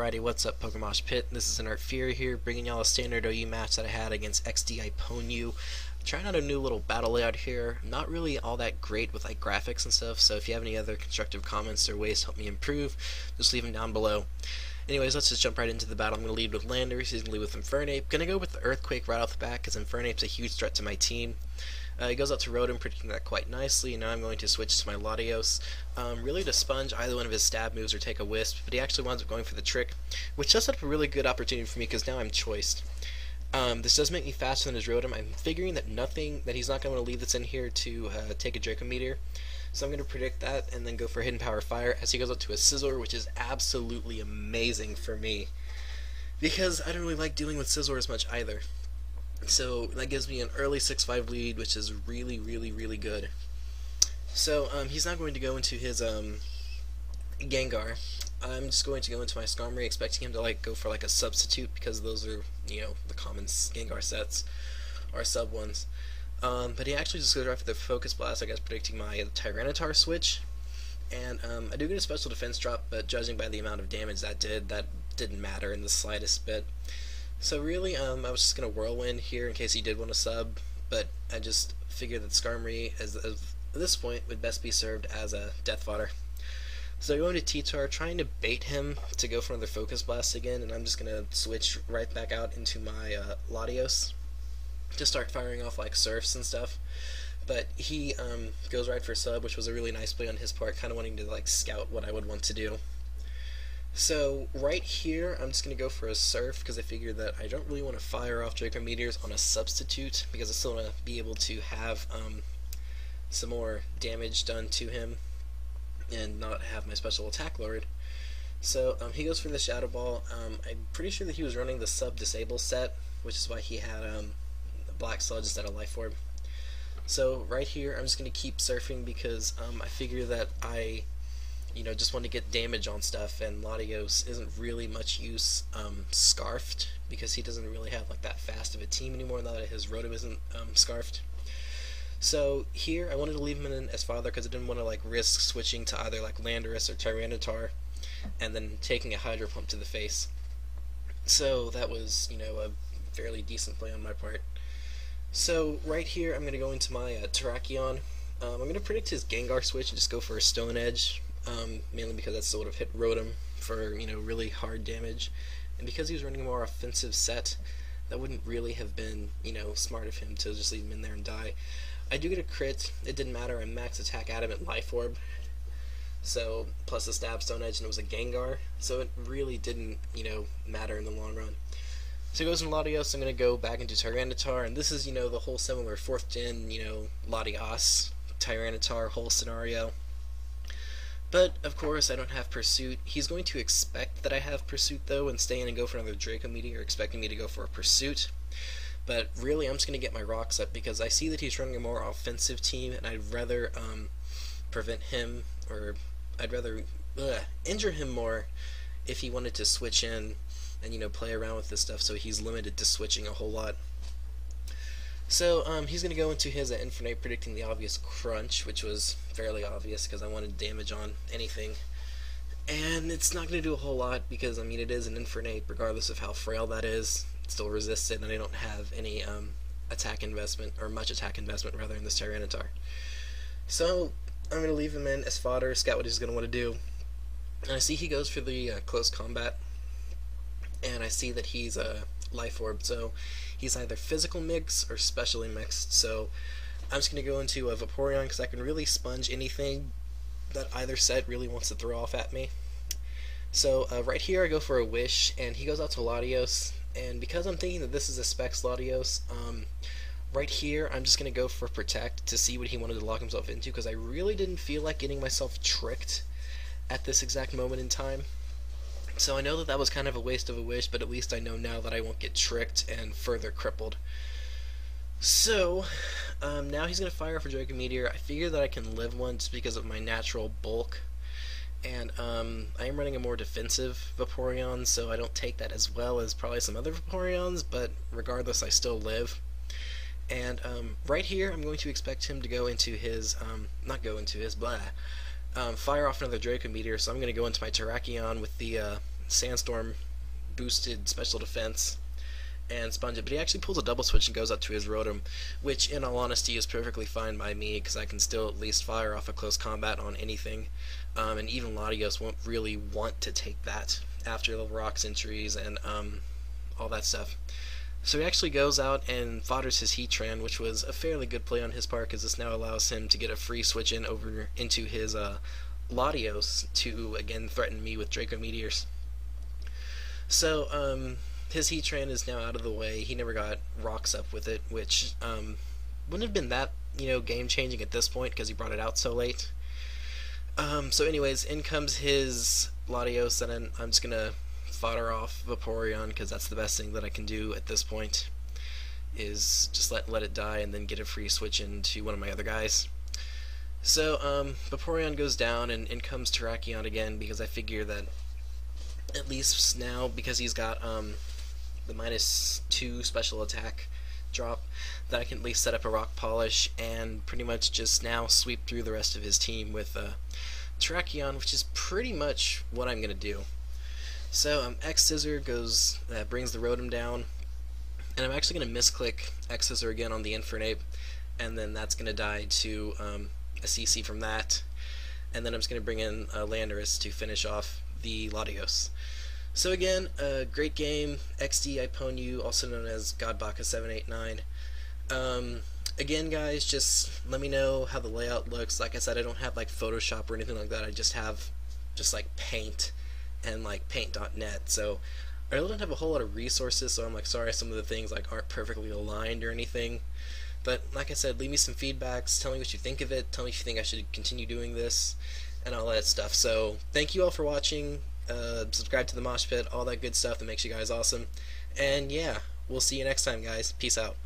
Alrighty, what's up, PokeMoshPit? This is InertFury here, bringing y'all a standard OU match that I had against XDiPwnU. Trying out a new little battle layout here. Not really all that great with like graphics and stuff, so if you have any other constructive comments or ways to help me improve, just leave them down below. Anyways, let's just jump right into the battle. I'm going to lead with Landers, he's going to lead with Infernape. Going to go with the Earthquake right off the bat, because Infernape's a huge threat to my team. He goes out to Rotom, predicting that quite nicely, and now I'm going to switch to my Latios. Really to sponge either one of his stab moves or take a Wisp, but he actually winds up going for the Trick, which does set up a really good opportunity for me because now I'm choiced. This does make me faster than his Rotom. I'm figuring that he's not going to leave this in here to take a Draco Meteor. So I'm going to predict that and then go for Hidden Power Fire as he goes up to a Scizor, which is absolutely amazing for me. Because I don't really like dealing with Scizor as much either. So that gives me an early 6-5 lead, which is really, really, really good. So he's not going to go into his Gengar. I'm just going to go into my Skarmory, expecting him to like go for like a substitute because those are, you know, the common Gengar sets or sub ones. But he actually just goes right for the Focus Blast, I guess, predicting my Tyranitar switch. And I do get a special defense drop, but judging by the amount of damage that didn't matter in the slightest bit. So really, I was just going to Whirlwind here in case he did want to sub, but I just figured that Skarmory, at this point, would best be served as a Death Fodder. So I go into T-Tar, trying to bait him to go for another Focus Blast again, and I'm just going to switch right back out into my Latios to start firing off like Surfs and stuff. But he goes right for sub, which was a really nice play on his part, kind of wanting to like scout what I would want to do. So right here, I'm just going to go for a Surf because I figure that I don't really want to fire off Draco Meteors on a substitute because I still want to be able to have some more damage done to him and not have my special attack lowered. So he goes for the Shadow Ball. I'm pretty sure that he was running the sub-disable set, which is why he had Black Sludge instead of Life Orb. So right here, I'm just going to keep surfing because I figure that I just want to get damage on stuff, and Latios isn't really much use Scarfed because he doesn't really have like that fast of a team anymore now that his Rotom isn't Scarfed. So here I wanted to leave him in as Father because I didn't want to like risk switching to either like Landorus or Tyranitar and then taking a Hydro Pump to the face. So that was, a fairly decent play on my part. So right here I'm going to go into my Terrakion. I'm going to predict his Gengar switch and just go for a Stone Edge. Mainly because that sort of hit Rotom for really hard damage, and because he was running a more offensive set, that wouldn't really have been smart of him to just leave him in there and die. I do get a crit. It didn't matter. I max attack Adamant Life Orb, so plus a Stab Stone Edge, and it was a Gengar, so it really didn't matter in the long run. So it goes in Latios. I'm going to go back into Tyranitar, and this is the whole similar 4th gen Latios Tyranitar whole scenario. But, of course, I don't have Pursuit. He's going to expect that I have Pursuit, though, and stay in and go for another Draco Meteor, expecting me to go for a Pursuit. But, really, I'm just going to get my rocks up, because I see that he's running a more offensive team, and I'd rather prevent him, or I'd rather injure him more if he wanted to switch in and, play around with this stuff, so he's limited to switching a whole lot. So he's going to go into his Infernape, predicting the obvious Crunch, which was fairly obvious because I wanted damage on anything. And it's not going to do a whole lot because, it is an Infernape, regardless of how frail that is. It still resists it, and I don't have any attack investment, or much attack investment, rather, in this Tyranitar. So I'm going to leave him in as fodder, scout what he's going to want to do. And I see he goes for the Close Combat, and I see that he's Life Orb, so he's either physical mix or specially mixed. So I'm just going to go into a Vaporeon because I can really sponge anything that either set really wants to throw off at me. So right here I go for a Wish, and he goes out to Latios, and because I'm thinking that this is a Specs Latios, right here I'm just going to go for Protect to see what he wanted to lock himself into, because I really didn't feel like getting myself tricked at this exact moment in time. So I know that that was kind of a waste of a wish, but at least I know now that I won't get tricked and further crippled. So, now he's going to fire for Draco Meteor. I figure that I can live one just because of my natural bulk. And I am running a more defensive Vaporeon, so I don't take that as well as probably some other Vaporeons, but regardless, I still live. And right here, I'm going to expect him to go into his, fire off another Draco Meteor, so I'm going to go into my Terrakion with the Sandstorm boosted special defense and sponge it, but he actually pulls a double switch and goes up to his Rotom, which in all honesty is perfectly fine by me because I can still at least fire off a close combat on anything, and even Latios won't really want to take that after the rock centuries and all that stuff. So he actually goes out and fodders his Heatran, which was a fairly good play on his part because this now allows him to get a free switch in over into his Latios to again threaten me with Draco Meteors. So his Heatran is now out of the way. He never got rocks up with it, which wouldn't have been that game changing at this point because he brought it out so late. So anyways, in comes his Latios, and I'm just gonna fodder off Vaporeon because that's the best thing that I can do at this point. Is just let it die and then get a free switch into one of my other guys. So Vaporeon goes down, and in comes Terrakion again because I figure that at least now, because he's got the -2 special attack drop, that I can at least set up a rock polish and pretty much just now sweep through the rest of his team with Terrakion, which is pretty much what I'm gonna do. So X Scissor goes, brings the Rotom down, and I'm actually gonna misclick X Scissor again on the Infernape, and then that's gonna die to a CC from that, and then I'm just gonna bring in Landorus to finish off the Latios. So again, a great game. XDiPwnU, also known as Godbaka789. Again, guys, just let me know how the layout looks. Like I said, I don't have like Photoshop or anything like that. I just have like Paint and like Paint.net. So I really don't have a whole lot of resources. So I'm like sorry some of the things like aren't perfectly aligned or anything. But like I said, leave me some feedbacks. Tell me what you think of it. Tell me if you think I should continue doing this and all that stuff. So thank you all for watching. Subscribe to the MoshPit, all that good stuff that makes you guys awesome. And yeah, we'll see you next time, guys. Peace out.